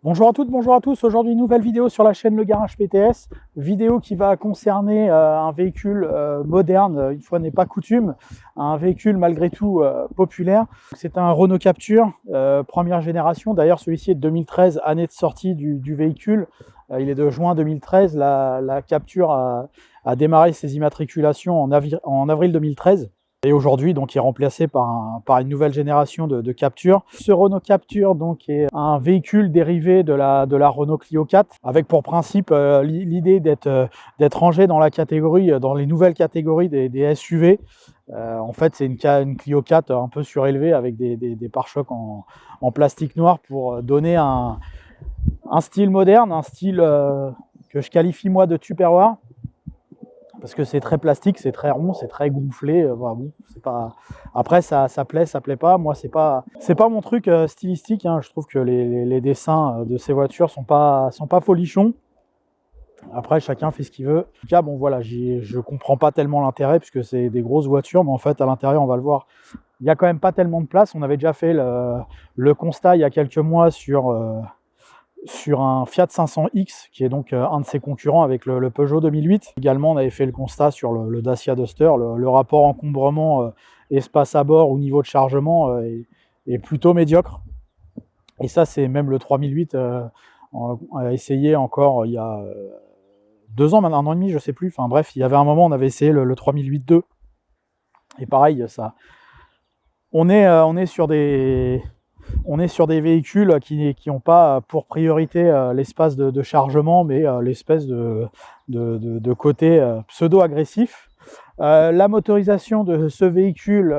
Bonjour à toutes, bonjour à tous. Aujourd'hui, nouvelle vidéo sur la chaîne Le Garage PTS. Vidéo qui va concerner un véhicule moderne, une fois n'est pas coutume, un véhicule malgré tout populaire. C'est un Renault Captur, première génération. D'ailleurs, celui-ci est de 2013, année de sortie du véhicule. Il est de juin 2013. La Captur a démarré ses immatriculations en avril 2013. Et aujourd'hui, donc, il est remplacé par une nouvelle génération de Captur. Ce Renault Captur donc, est un véhicule dérivé de la Renault Clio 4, avec pour principe l'idée d'être rangé dans la catégorie, dans les nouvelles catégories des SUV. En fait, c'est une Clio 4 un peu surélevée avec des pare-chocs en plastique noir pour donner un style moderne, un style que je qualifie moi de Tupperware. Parce que c'est très plastique, c'est très rond, c'est très gonflé. Voilà, bon, c'est pas. Après, ça plaît pas. Moi, c'est pas mon truc stylistique. Hein. Je trouve que les dessins de ces voitures sont pas folichons. Après, chacun fait ce qu'il veut. En tout cas, bon, voilà, je comprends pas tellement l'intérêt puisque c'est des grosses voitures, mais en fait, à l'intérieur, on va le voir, il y a quand même pas tellement de place. On avait déjà fait le constat il y a quelques mois sur un Fiat 500X, qui est donc un de ses concurrents avec le Peugeot 2008. Également, on avait fait le constat sur le Dacia Duster. Le rapport encombrement espace à bord ou niveau de chargement est plutôt médiocre. Et ça, c'est même le 3008 on a essayé encore il y a 2 ans, maintenant un an et demi, je sais plus. Enfin bref, il y avait un moment, on avait essayé le 3008-2. Et pareil, ça, on est sur des véhicules qui n'ont pas pour priorité l'espace de chargement, mais l'espèce de côté pseudo-agressif. La motorisation de ce véhicule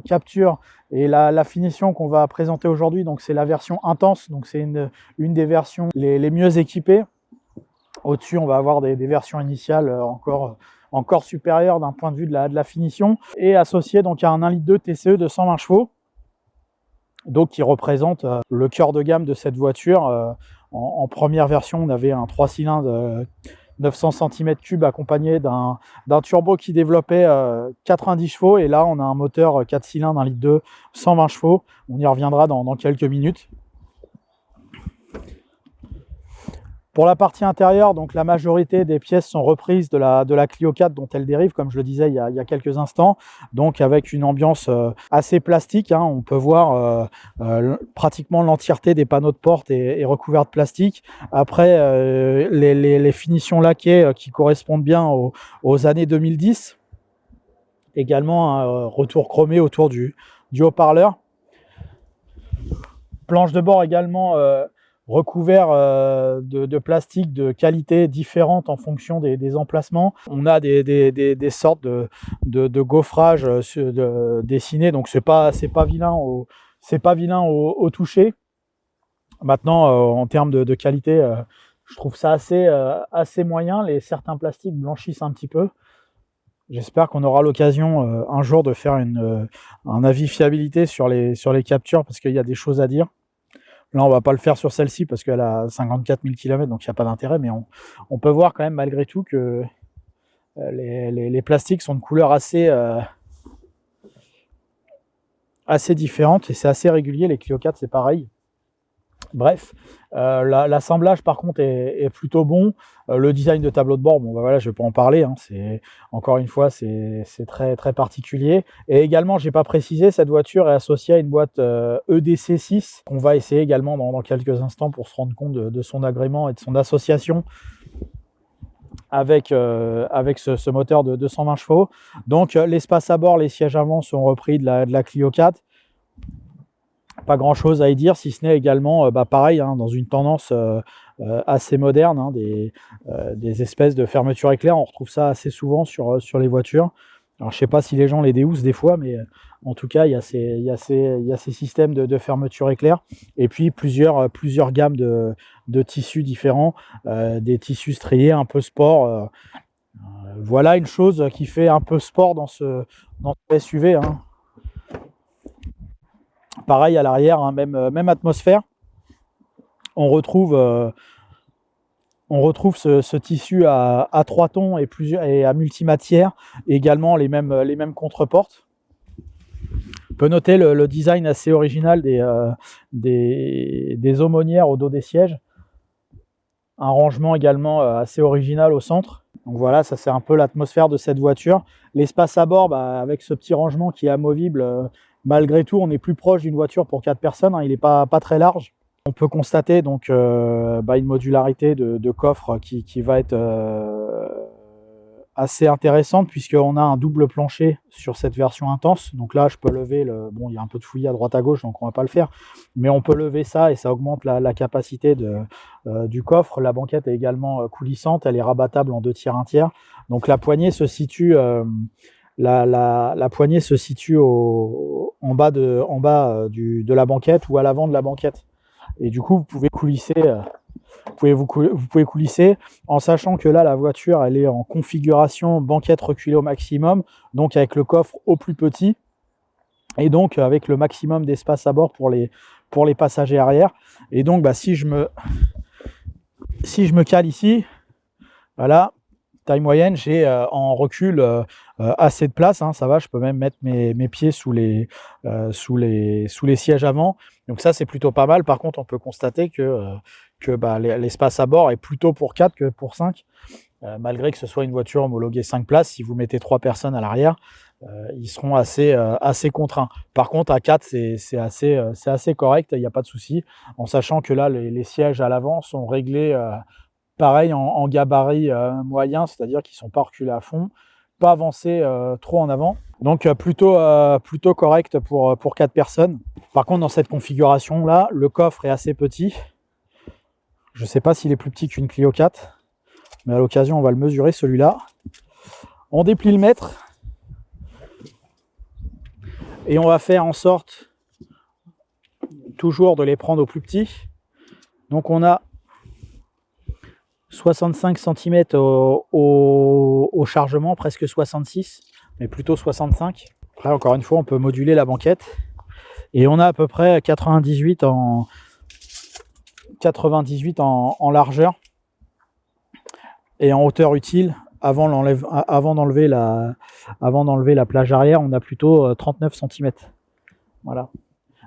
Captur et la finition qu'on va présenter aujourd'hui, donc c'est la version intense, donc c'est une des versions les mieux équipées. Au-dessus, on va avoir des versions initiales encore supérieures d'un point de vue de la finition, et associé donc à un 1,2 litre TCE de 120 chevaux. Donc qui représente le cœur de gamme de cette voiture. En première version, on avait un 3 cylindres 900 cm3 accompagné d'un turbo qui développait 90 chevaux, et là on a un moteur 4 cylindres 1,2 litre 120 chevaux. On y reviendra dans quelques minutes. Pour la partie intérieure, donc la majorité des pièces sont reprises de la Clio 4 dont elle dérive, comme je le disais il y a quelques instants, donc avec une ambiance assez plastique. Hein. On peut voir pratiquement l'entièreté des panneaux de porte est recouverte de plastique. Après, les finitions laquées qui correspondent bien aux années 2010. Également un retour chromé autour du haut-parleur. Planche de bord également recouvert de plastique de qualité différente en fonction des emplacements. On a des sortes de gaufrage dessinés, donc c'est pas vilain au toucher. Maintenant, en termes de qualité, je trouve ça assez moyen. Certains plastiques blanchissent un petit peu. J'espère qu'on aura l'occasion un jour de faire un avis fiabilité sur les captures, parce qu'il y a des choses à dire. Là, on va pas le faire sur celle-ci parce qu'elle a 54 000 km, donc il n'y a pas d'intérêt, mais on peut voir quand même malgré tout que les plastiques sont de couleurs assez différentes, et c'est assez régulier. Les Clio 4, c'est pareil. Bref, l'assemblage par contre est plutôt bon. Le design de tableau de bord, bon, bah voilà, je vais pas en parler. Hein, encore une fois, c'est très très particulier. Et également, j'ai pas précisé, cette voiture est associée à une boîte EDC6 qu'on va essayer également dans quelques instants pour se rendre compte de son agrément et de son association avec ce moteur de 220 chevaux. Donc l'espace à bord, les sièges avant sont repris de la Clio 4. Pas grand chose à y dire, si ce n'est également pareil, hein, dans une tendance assez moderne, hein, des espèces de fermetures éclair. On retrouve ça assez souvent sur les voitures. Alors je sais pas si les gens les déhoussent des fois, mais en tout cas il y a ces systèmes de fermeture éclair, et puis plusieurs gammes de tissus différents, des tissus striés un peu sport. Voilà une chose qui fait un peu sport dans ce SUV. Hein. Pareil à l'arrière, hein, même atmosphère. On retrouve ce tissu à 3 tons et à multimatière, et également les mêmes contreportes. peut noter le design assez original des aumônières au dos des sièges. Un rangement également assez original au centre. Donc voilà, ça c'est un peu l'atmosphère de cette voiture. L'espace à bord, avec ce petit rangement qui est amovible, malgré tout, on est plus proche d'une voiture pour 4 personnes. Hein, il n'est pas très large. On peut constater donc une modularité de coffre qui va être assez intéressante, puisqu'on a un double plancher sur cette version intense. Donc là, je peux lever bon, il y a un peu de fouillis à droite à gauche, donc on va pas le faire, mais on peut lever ça et ça augmente la capacité du coffre. La banquette est également coulissante, elle est rabattable en 2 tiers, 1 tiers. Donc la poignée se situe la poignée se situe en bas de la banquette ou à l'avant de la banquette. Et du coup, vous pouvez coulisser. Vous pouvez coulisser en sachant que là, la voiture, elle est en configuration banquette reculée au maximum, donc avec le coffre au plus petit, et donc avec le maximum d'espace à bord pour les passagers arrière. Et donc, si je me cale ici, voilà, taille moyenne, j'ai en recul assez de place, hein, ça va, je peux même mettre mes pieds sous les sièges avant. Donc ça, c'est plutôt pas mal. Par contre, on peut constater que l'espace à bord est plutôt pour 4 que pour 5. Malgré que ce soit une voiture homologuée 5 places, si vous mettez 3 personnes à l'arrière, ils seront assez contraints. Par contre, à 4, c'est assez correct, il n'y a pas de souci, en sachant que là, les sièges à l'avant sont réglés pareil en gabarit moyen, c'est-à-dire qu'ils ne sont pas reculés à fond, pas avancés trop en avant. Donc plutôt correct pour 4 personnes. Par contre, dans cette configuration-là, le coffre est assez petit. Je ne sais pas s'il est plus petit qu'une Clio 4, mais à l'occasion, on va le mesurer, celui-là. On déplie le mètre et on va faire en sorte toujours de les prendre au plus petit. Donc on a 65 cm au chargement, presque 66, mais plutôt 65. Après, encore une fois, on peut moduler la banquette. Et on a à peu près 98 en largeur et en hauteur utile. Avant d'enlever la plage arrière, on a plutôt 39 cm. Voilà.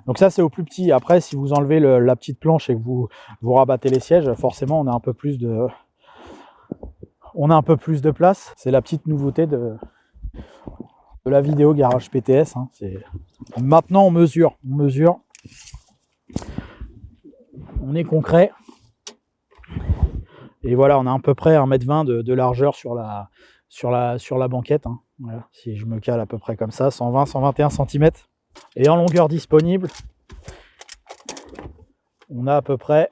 Donc ça, c'est au plus petit. Après, si vous enlevez la petite planche et que vous rabattez les sièges, forcément, on a un peu plus de place. C'est la petite nouveauté de la vidéo garage PTS. Hein. Maintenant, on mesure. On est concret. Et voilà, on a à peu près 1,20 m de largeur sur la banquette. Hein. Voilà, si je me cale à peu près comme ça, 120-121 cm. Et en longueur disponible, on a à peu près,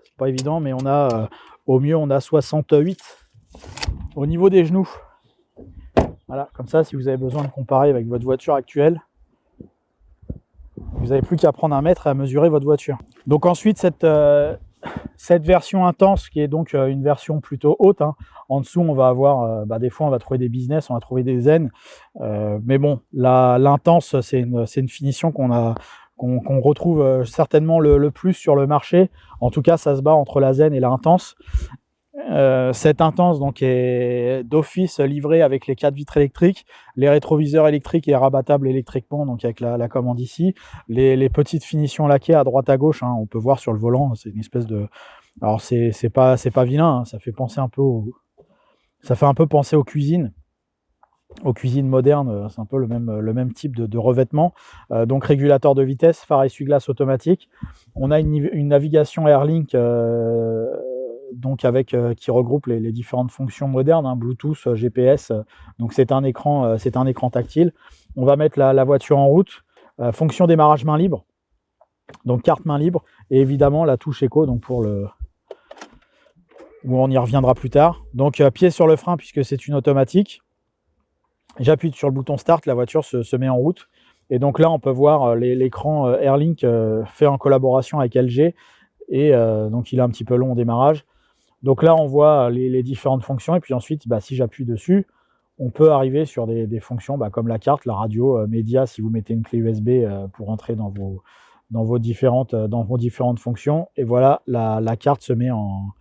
c'est pas évident, mais on a au mieux on a 68 au niveau des genoux. Voilà, comme ça, si vous avez besoin de comparer avec votre voiture actuelle, vous n'avez plus qu'à prendre un mètre et à mesurer votre voiture. Donc ensuite, cette version intense, qui est donc une version plutôt haute, hein. En dessous, on va avoir, des fois, on va trouver des business, on va trouver des zen. Mais bon, l'intense, c'est une finition qu'on retrouve certainement le plus sur le marché. En tout cas, ça se bat entre la zen et la intense. Cette intense donc est d'office livrée avec les 4 vitres électriques, les rétroviseurs électriques et rabattables électriquement, donc avec la commande ici, les petites finitions laquées à droite à gauche, hein, on peut voir sur le volant, c'est une espèce de, alors c'est pas vilain, hein, ça fait penser un peu penser aux cuisines modernes, c'est un peu le même type de revêtement. Donc régulateur de vitesse, phare essuie-glace automatique. On a une navigation Airlink donc qui regroupe les différentes fonctions modernes, hein, Bluetooth, GPS. Donc c'est un écran tactile. On va mettre la voiture en route. Fonction démarrage main libre. Donc carte main libre et évidemment la touche éco, donc où on y reviendra plus tard. Donc pied sur le frein puisque c'est une automatique. J'appuie sur le bouton start, la voiture se met en route. Et donc là, on peut voir l'écran Airlink fait en collaboration avec LG. Et donc il est un petit peu long au démarrage. Donc là, on voit les différentes fonctions. Et puis ensuite, si j'appuie dessus, on peut arriver sur des fonctions comme la carte, la radio, média, si vous mettez une clé USB pour entrer dans vos différentes fonctions. Et voilà, la carte se met en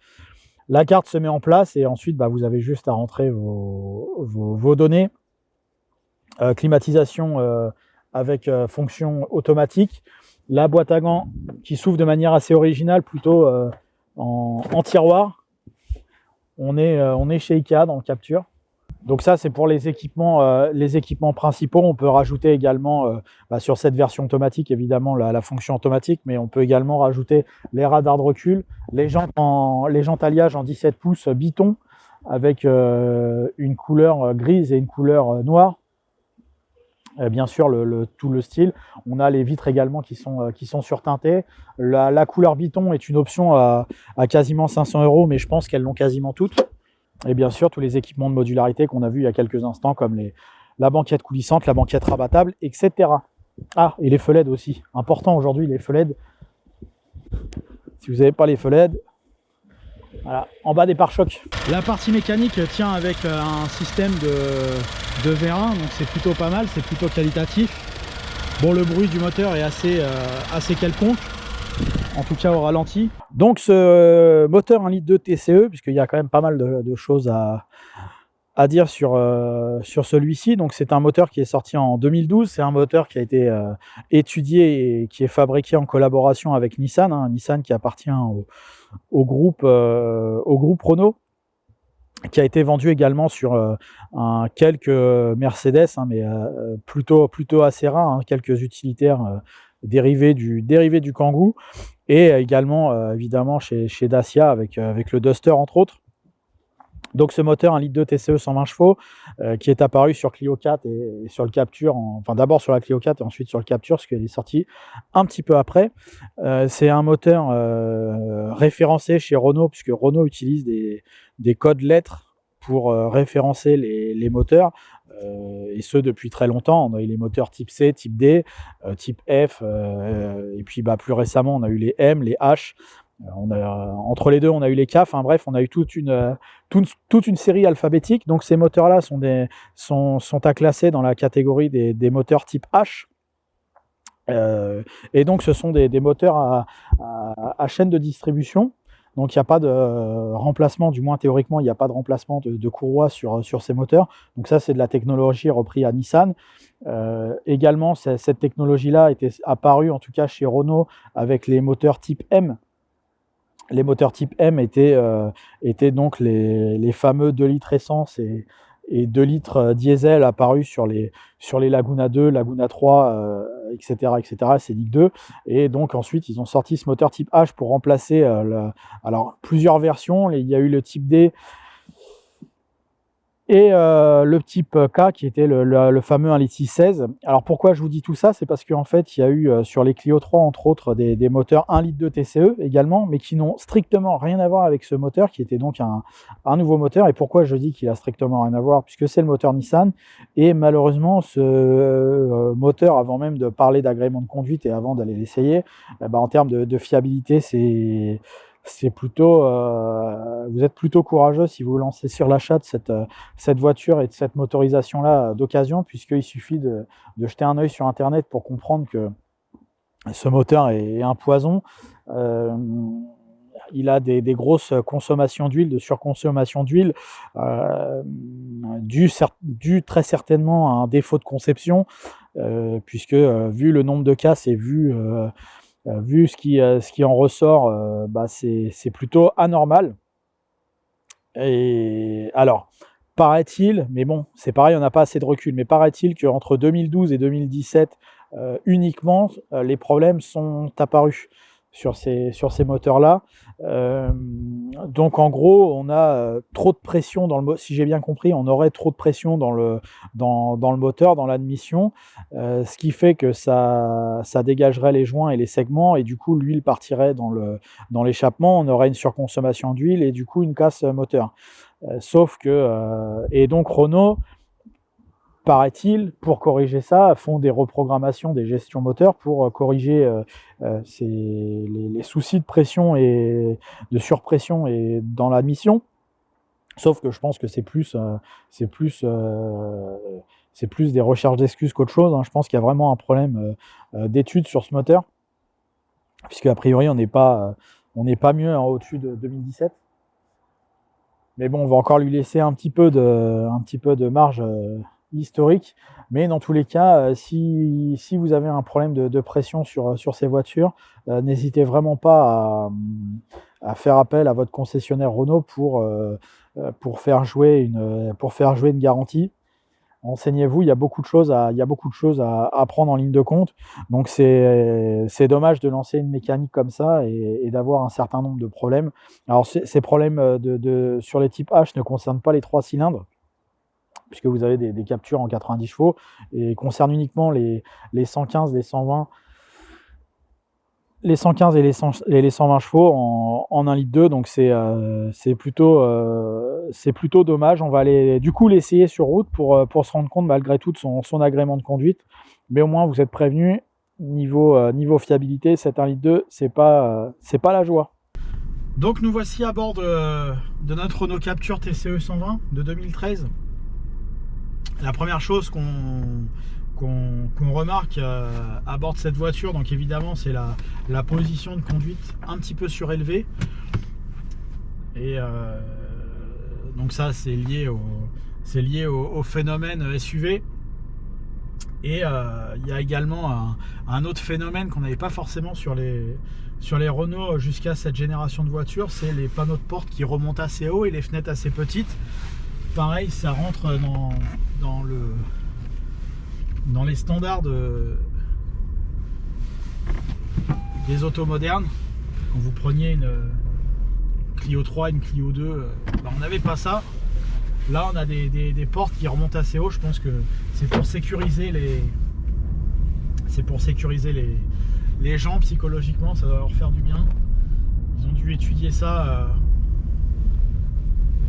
place. Et ensuite, vous avez juste à rentrer vos données. Climatisation avec fonction automatique. La boîte à gants qui s'ouvre de manière assez originale, plutôt en tiroir. On est chez Ikea dans le Capture. Donc ça, c'est pour les équipements principaux. On peut rajouter également, sur cette version automatique, évidemment, la fonction automatique, mais on peut également rajouter les radars de recul, les jantes alliage en 17 pouces Biton, avec une couleur grise et une couleur noire. Bien sûr, tout le style. On a les vitres également qui sont surteintées. La couleur Biton est une option à quasiment 500 €, mais je pense qu'elles l'ont quasiment toutes. Et bien sûr, tous les équipements de modularité qu'on a vus il y a quelques instants, comme la banquette coulissante, la banquette rabattable, etc. Ah, et les feux LED aussi. Important aujourd'hui, les feux LED. Si vous n'avez pas les feux LED, voilà, en bas des pare-chocs. La partie mécanique tient avec un système de vérin, donc c'est plutôt pas mal, c'est plutôt qualitatif. Bon, le bruit du moteur est assez quelconque, en tout cas au ralenti. Donc ce moteur 1,2 litre TCE, puisqu'il y a quand même pas mal de choses à dire sur celui-ci. Donc c'est un moteur qui est sorti en 2012, c'est un moteur qui a été étudié et qui est fabriqué en collaboration avec Nissan, Nissan qui appartient au groupe Renault, qui a été vendu également sur quelques Mercedes, mais plutôt assez rare, quelques utilitaires dérivés du Kangoo, et également évidemment chez Dacia avec le Duster entre autres. Donc ce moteur 1,2 litre TCE 120 chevaux qui est apparu sur Clio 4 et sur le Capture, enfin d'abord sur la Clio 4 et ensuite sur le Capture, parce qu'il est sorti un petit peu après. C'est un moteur référencé chez Renault, puisque Renault utilise des codes lettres pour référencer les moteurs, et ce depuis très longtemps. On a eu les moteurs type C, type D, type F, et puis plus récemment on a eu les M, les H. Entre les deux, on a eu les CAF. Bref, on a eu toute une série alphabétique. Donc ces moteurs-là sont à classer dans la catégorie des moteurs type H. Et donc ce sont des moteurs à chaîne de distribution. Donc il n'y a pas de remplacement, du moins théoriquement, il n'y a pas de remplacement de courroie sur ces moteurs. Donc ça, c'est de la technologie reprise à Nissan. Également, cette technologie-là était apparue, en tout cas chez Renault, avec les moteurs type M. Les moteurs type M étaient donc les fameux 2 litres essence et 2 litres diesel apparus sur les Laguna 2, Laguna 3, etc., Scénic 2. Et donc ensuite, ils ont sorti ce moteur type H pour remplacer alors plusieurs versions. Il y a eu le type D et le type K qui était le fameux 1,616 litre. Alors pourquoi je vous dis tout ça? C'est parce qu'en fait il y a eu sur les Clio 3 entre autres des moteurs 1,2 litre TCE également, mais qui n'ont strictement rien à voir avec ce moteur, qui était donc un nouveau moteur. Et pourquoi je dis qu'il a strictement rien à voir? Puisque c'est le moteur Nissan, et malheureusement ce moteur, avant même de parler d'agrément de conduite et avant d'aller l'essayer, en termes de fiabilité, c'est plutôt, vous êtes plutôt courageux si vous vous lancez sur l'achat de cette voiture et de cette motorisation-là d'occasion, puisqu'il suffit de jeter un œil sur Internet pour comprendre que ce moteur est un poison. Il a des grosses consommations d'huile, de surconsommation d'huile, dû très certainement à un défaut de conception, puisque vu le nombre de casses et vu ce qui en ressort, c'est plutôt anormal. Et alors, paraît-il, mais bon, c'est pareil, on n'a pas assez de recul, mais paraît-il qu'entre 2012 et 2017, uniquement, les problèmes sont apparus sur ces moteurs-là. Donc en gros, on a trop de pression dans le moteur. Si j'ai bien compris, on aurait trop de pression dans le moteur, dans l'admission, ce qui fait que ça dégagerait les joints et les segments, et du coup l'huile partirait dans l'échappement. On aurait une surconsommation d'huile et du coup une casse moteur. Sauf que et donc Renault, paraît-il, pour corriger ça, font des reprogrammations des gestions moteurs pour corriger les soucis de pression et de surpression et dans l'admission. Sauf que je pense que c'est plus des recherches d'excuses qu'autre chose. Je pense qu'il y a vraiment un problème d'études sur ce moteur, puisque a priori on n'est pas mieux au-dessus de 2017. Mais bon, on va encore lui laisser un petit peu de marge historique. Mais dans tous les cas, si vous avez un problème de pression sur ces voitures, n'hésitez vraiment pas à faire appel à votre concessionnaire Renault pour faire jouer une garantie. Renseignez-vous, il y a beaucoup de choses à prendre en ligne de compte. Donc c'est dommage de lancer une mécanique comme ça et d'avoir un certain nombre de problèmes. Alors ces problèmes sur les types H ne concernent pas les 3 cylindres, puisque vous avez des captures en 90 chevaux, et concernent uniquement les 115, les 120, les 115 et les 120 chevaux en 1,2 litre. Donc c'est plutôt dommage. On va du coup l'essayer sur route pour se rendre compte malgré tout de son agrément de conduite. Mais au moins vous êtes prévenus, niveau fiabilité, cet 1,2 litre, c'est pas la joie. Donc nous voici à bord de notre Renault Captur TCE 120 de 2013. La première chose qu'on remarque à bord de cette voiture, donc évidemment, c'est la position de conduite un petit peu surélevée. Et donc ça, c'est lié au phénomène SUV. Et il y a également un autre phénomène qu'on n'avait pas forcément sur les Renault jusqu'à cette génération de voitures, c'est les panneaux de porte qui remontent assez haut et les fenêtres assez petites. Pareil, ça rentre dans les standards des autos modernes. Quand vous preniez une Clio 3, une Clio 2, on n'avait pas ça. Là, on a des portes qui remontent assez haut. Je pense que c'est pour sécuriser les gens psychologiquement. Ça va leur faire du bien. Ils ont dû étudier ça.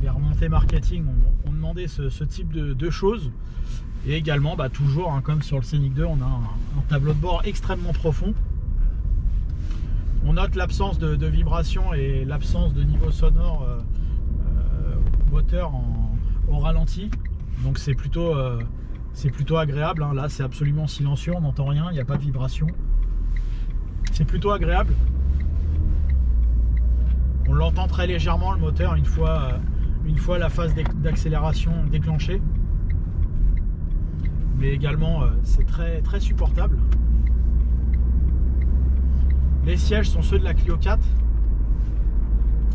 Les remontées marketing ont demandé ce type de choses. Et également, toujours, comme sur le Scénic 2, on a un tableau de bord extrêmement profond. On note l'absence de vibration et l'absence de niveau sonore moteur au ralenti. Donc c'est plutôt agréable. Là, c'est absolument silencieux, on n'entend rien, il n'y a pas de vibration. C'est plutôt agréable. On l'entend très légèrement, le moteur, une fois la phase d'accélération déclenchée. Mais également, c'est très, très supportable. Les sièges sont ceux de la Clio 4.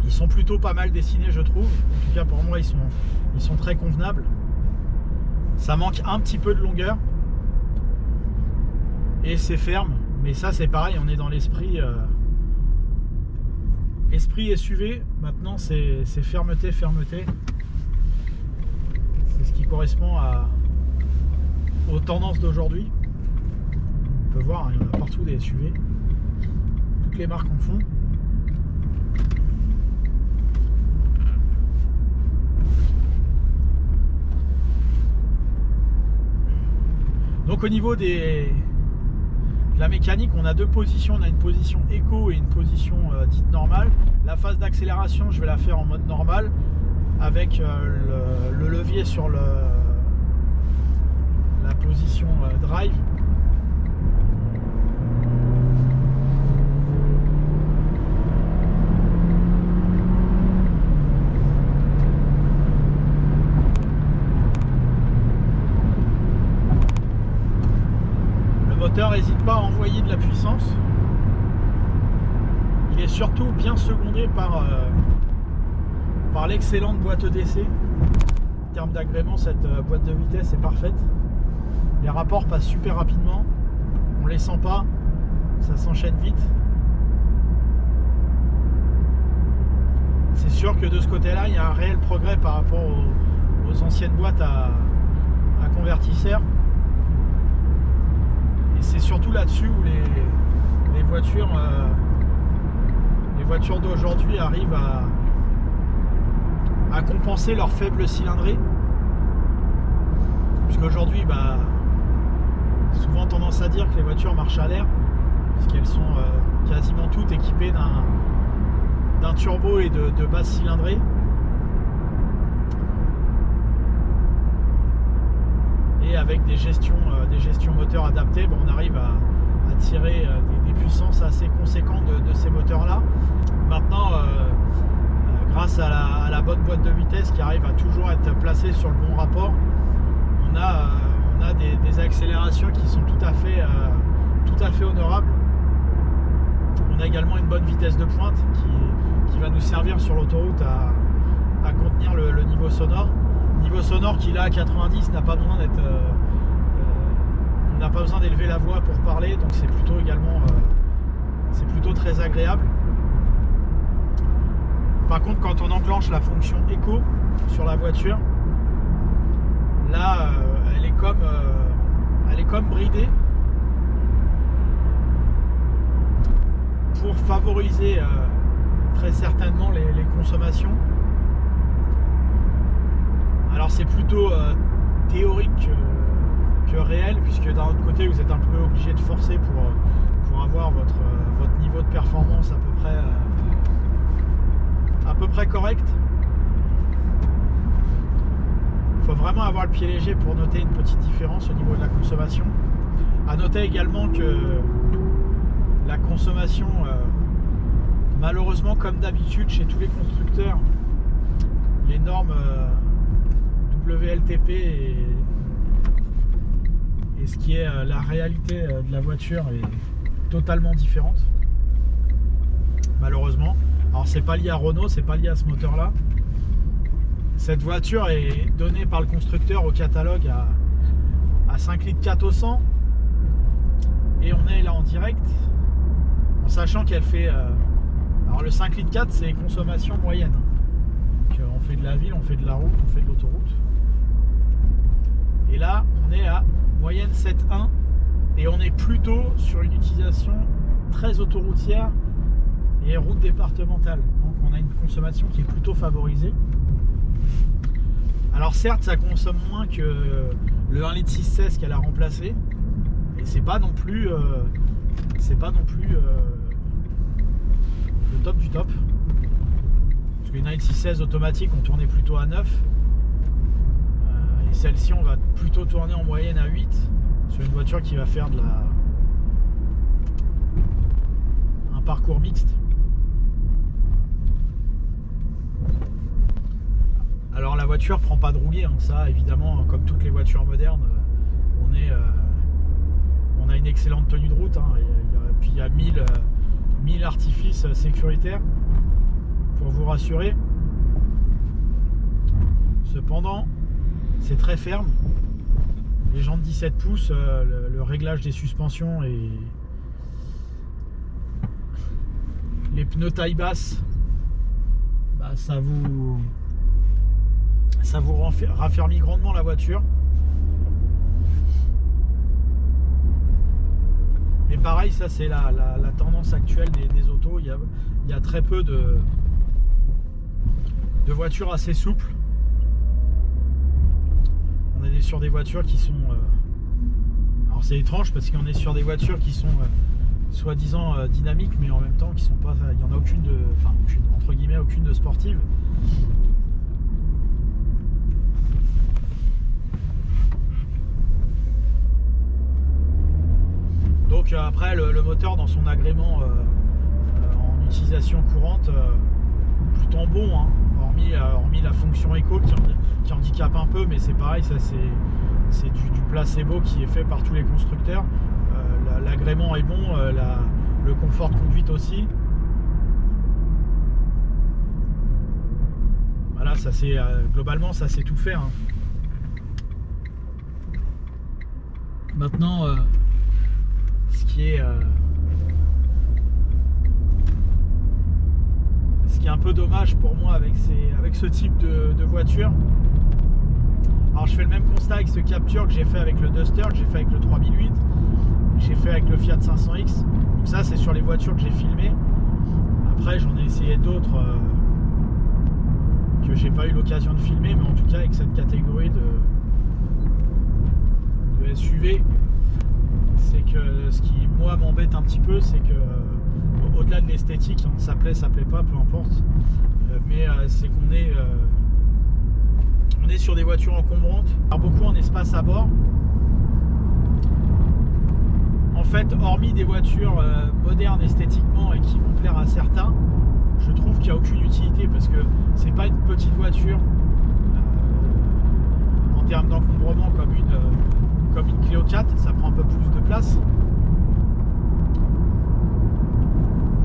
Ils sont plutôt pas mal dessinés, je trouve. En tout cas, pour moi, ils sont très convenables. Ça manque un petit peu de longueur. Et c'est ferme. Mais ça, c'est pareil, on est dans l'esprit SUV. Maintenant, c'est fermeté. C'est ce qui correspond aux tendances d'aujourd'hui. On peut voir, il y en a partout des SUV. Toutes les marques en font. Donc au niveau de la mécanique, on a deux positions. On a une position éco et une position dite normale. La phase d'accélération, je vais la faire en mode normal avec le levier sur la position drive. Le moteur n'hésite pas à envoyer de la puissance. Il est surtout bien secondé par l'excellente boîte EDC. En termes d'agrément, cette boîte de vitesse est parfaite. Les rapports passent super rapidement. On les sent pas. Ça s'enchaîne vite. C'est sûr que de ce côté-là, il y a un réel progrès par rapport aux anciennes boîtes à convertisseurs. Et c'est surtout là-dessus où les voitures d'aujourd'hui arrivent à compenser leur faible cylindrée. Puisqu'aujourd'hui, souvent tendance à dire que les voitures marchent à l'air, puisqu'elles sont quasiment toutes équipées d'un turbo et de basse cylindrée. Et avec des gestions moteurs adaptées, on arrive à tirer des puissances assez conséquentes de ces moteurs-là. Maintenant, grâce à la bonne boîte de vitesse qui arrive à toujours être placée sur le bon rapport, on on a des accélérations qui sont tout à fait honorables. On a également une bonne vitesse de pointe qui va nous servir sur l'autoroute à contenir le niveau sonore. Niveau sonore qui là à 90 n'a pas besoin d'être on n'a pas besoin d'élever la voix pour parler, donc c'est plutôt également c'est plutôt très agréable. Par contre, quand on enclenche la fonction écho sur la voiture, là elle est comme bridée pour favoriser très certainement les consommations. Alors c'est plutôt théorique que réel, puisque d'un autre côté vous êtes un peu obligé de forcer pour avoir votre niveau de performance à peu près correct. Il faut vraiment avoir le pied léger pour noter une petite différence au niveau de la consommation. À noter également que la consommation, malheureusement comme d'habitude chez tous les constructeurs, les normes WLTP et ce qui est la réalité de la voiture est totalement différente, malheureusement. Alors c'est pas lié à Renault, c'est pas lié à ce moteur là. Cette voiture est donnée par le constructeur au catalogue à 5 litres 4 au 100, et on est là en direct en sachant qu'elle fait alors le 5 litres 4 c'est consommation moyenne, donc on fait de la ville, on fait de la route, on fait de l'autoroute, et là on est à moyenne 7.1 et on est plutôt sur une utilisation très autoroutière et route départementale, donc on a une consommation qui est plutôt favorisée. Alors certes ça consomme moins que le 1,6 litre qu'elle a remplacé, et c'est pas non plus le top du top, parce qu'une 1,6 litre automatique on tournait plutôt à 9, et celle-ci on va plutôt tourner en moyenne à 8 sur une voiture qui va faire un parcours mixte. Alors la voiture prend pas de roulis, hein, ça évidemment comme toutes les voitures modernes, on a une excellente tenue de route, hein, puis il y a 1000 artifices sécuritaires pour vous rassurer. Cependant c'est très ferme, les jantes 17 pouces, le réglage des suspensions et les pneus taille basse, bah, ça vous raffermit grandement la voiture. Mais pareil, ça c'est la tendance actuelle des autos. Il y a très peu de voitures assez souples. On est sur des voitures qui sont alors c'est étrange parce qu'on est sur des voitures qui sont soi-disant dynamiques, mais en même temps qui sont pas, il n'y en a aucune entre guillemets aucune de sportive. Donc après le moteur dans son agrément en utilisation courante plutôt bon, hein, hormis la fonction éco qui handicape un peu, mais c'est pareil, ça c'est du placebo qui est fait par tous les constructeurs. L'agrément est bon, le confort de conduite aussi. Voilà, ça c'est globalement ça c'est tout fait, hein. Maintenant ce qui est un peu dommage pour moi avec ce type de voiture. Alors je fais le même constat avec ce Capture que j'ai fait avec le Duster, que j'ai fait avec le 3008, que j'ai fait avec le Fiat 500X. Donc ça c'est sur les voitures que j'ai filmées. Après j'en ai essayé d'autres que j'ai pas eu l'occasion de filmer, mais en tout cas avec cette catégorie de SUV, c'est que ce qui moi m'embête un petit peu, c'est que au-delà de l'esthétique, hein, ça plaît pas, peu importe, mais c'est qu'on est sur des voitures encombrantes, beaucoup en espace à bord. En fait, hormis des voitures modernes esthétiquement et qui vont plaire à certains, je trouve qu'il n'y a aucune utilité, parce que c'est pas une petite voiture en termes d'encombrement comme une Clio 4, ça prend un peu plus de place.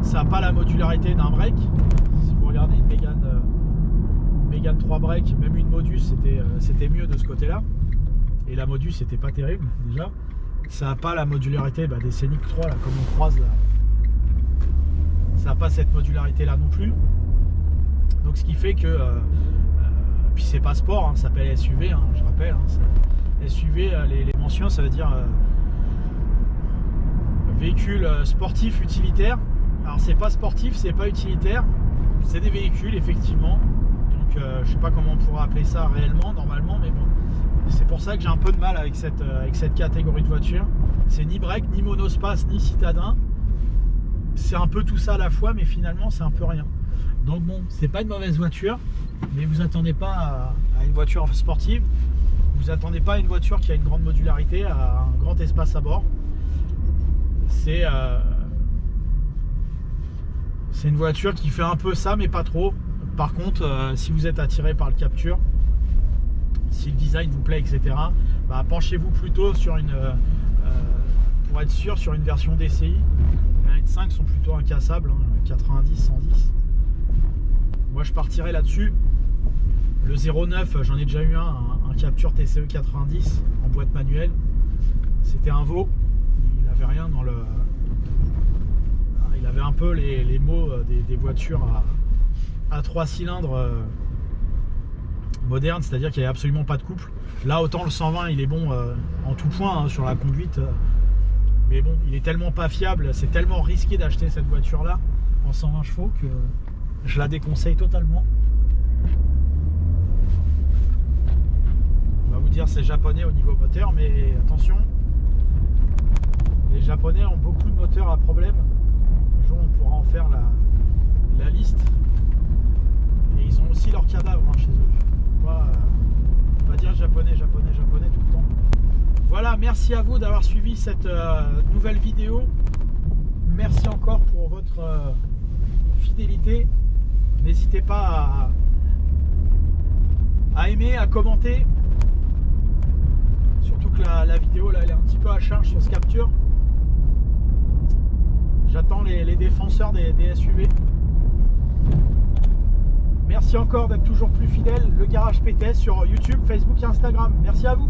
Ça n'a pas la modularité d'un break. Si vous regardez une Mégane 3 break, même une Modus, c'était mieux de ce côté-là. Et la Modus, c'était pas terrible déjà. Ça n'a pas la modularité des Scénic 3, là, comme on croise là. Ça n'a pas cette modularité là non plus. Donc ce qui fait que puis c'est pas sport, hein, ça s'appelle SUV, hein, je rappelle, hein, SUV, les mentions, ça veut dire véhicule sportif utilitaire. Alors c'est pas sportif, c'est pas utilitaire, c'est des véhicules effectivement. Donc je sais pas comment on pourra appeler ça réellement normalement, mais bon, c'est pour ça que j'ai un peu de mal avec cette catégorie de voiture. C'est ni break, ni monospace, ni citadin. C'est un peu tout ça à la fois, mais finalement c'est un peu rien. Donc bon, c'est pas une mauvaise voiture, mais vous attendez pas à une voiture sportive. Vous attendez pas à une voiture qui a une grande modularité, à un grand espace à bord. C'est une voiture qui fait un peu ça, mais pas trop. Par contre, si vous êtes attiré par le Captur, si le design vous plaît, etc., penchez-vous plutôt sur pour être sûr, sur une version DCI. Les 5 sont plutôt incassables, hein, 90, 110. Moi, je partirais là-dessus. Le 09, j'en ai déjà eu un Captur TCE 90 en boîte manuelle. C'était un veau. Il n'avait rien dans le... Il avait un peu les mots des voitures à 3 cylindres modernes, c'est-à-dire qu'il n'y avait absolument pas de couple. Là, autant le 120, il est bon en tout point, hein, sur la conduite. Mais bon, il est tellement pas fiable, c'est tellement risqué d'acheter cette voiture-là en 120 chevaux que je la déconseille totalement. On va vous dire c'est japonais au niveau moteur, mais attention, les japonais ont beaucoup de moteurs à problème. Un jour on pourra en faire la liste. Et ils ont aussi leurs cadavres, hein, chez eux. Pas dire japonais tout le temps. Voilà, merci à vous d'avoir suivi cette nouvelle vidéo. Merci encore pour votre fidélité. N'hésitez pas à aimer, à commenter. Surtout que la vidéo là, elle est un petit peu à charge sur ce Captur. J'attends les défenseurs des SUV. Merci encore d'être toujours plus fidèle. Le Garage PTS sur YouTube, Facebook et Instagram. Merci à vous.